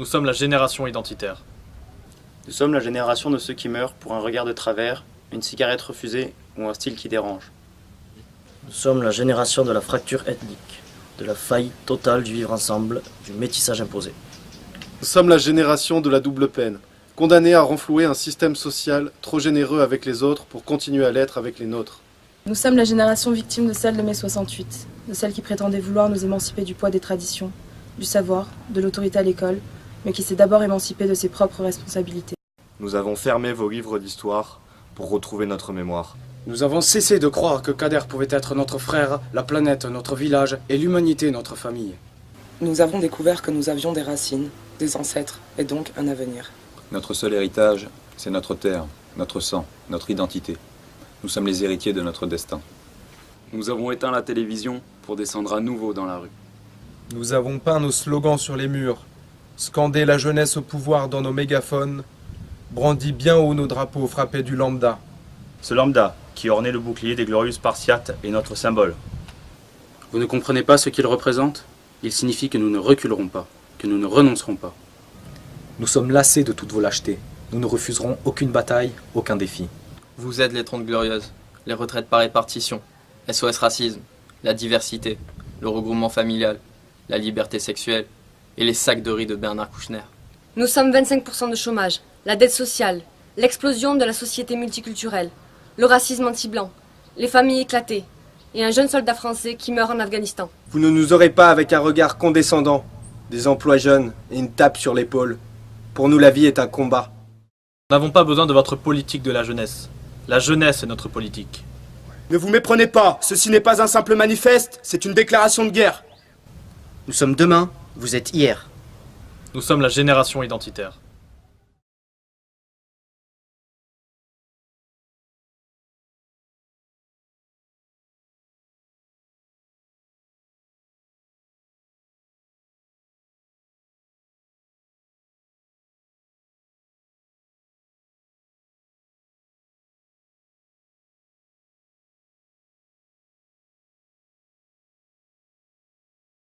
Nous sommes la génération identitaire. Nous sommes la génération de ceux qui meurent pour un regard de travers, une cigarette refusée ou un style qui dérange. Nous sommes la génération de la fracture ethnique, de la faillite totale du vivre ensemble, du métissage imposé. Nous sommes la génération de la double peine, condamnée à renflouer un système social trop généreux avec les autres pour continuer à l'être avec les nôtres. Nous sommes la génération victime de celle de mai 68, de celle qui prétendait vouloir nous émanciper du poids des traditions, du savoir, de l'autorité à l'école, mais qui s'est d'abord émancipée de ses propres responsabilités. Nous avons fermé vos livres d'histoire pour retrouver notre mémoire. Nous avons cessé de croire que Kader pouvait être notre frère, la planète notre village et l'humanité notre famille. Nous avons découvert que nous avions des racines, des ancêtres et donc un avenir. Notre seul héritage, c'est notre terre, notre sang, notre identité. Nous sommes les héritiers de notre destin. Nous avons éteint la télévision pour descendre à nouveau dans la rue. Nous avons peint nos slogans sur les murs, scandé la jeunesse au pouvoir dans nos mégaphones, brandi bien haut nos drapeaux frappés du lambda. Ce lambda, qui ornait le bouclier des glorieux Spartiates, est notre symbole. Vous ne comprenez pas ce qu'il représente? Il signifie que nous ne reculerons pas, que nous ne renoncerons pas. Nous sommes lassés de toutes vos lâchetés. Nous ne refuserons aucune bataille, aucun défi. Vous êtes les 30 glorieuses, les retraites par répartition, SOS racisme, la diversité, le regroupement familial, la liberté sexuelle et les sacs de riz de Bernard Kouchner. Nous sommes 25% de chômage, la dette sociale, l'explosion de la société multiculturelle, le racisme anti-blanc, les familles éclatées et un jeune soldat français qui meurt en Afghanistan. Vous ne nous aurez pas avec un regard condescendant, des emplois jeunes et une tape sur l'épaule. Pour nous, la vie est un combat. Nous n'avons pas besoin de votre politique de la jeunesse. La jeunesse est notre politique. Ne vous méprenez pas, ceci n'est pas un simple manifeste, c'est une déclaration de guerre. Nous sommes demain, vous êtes hier. Nous sommes la génération identitaire.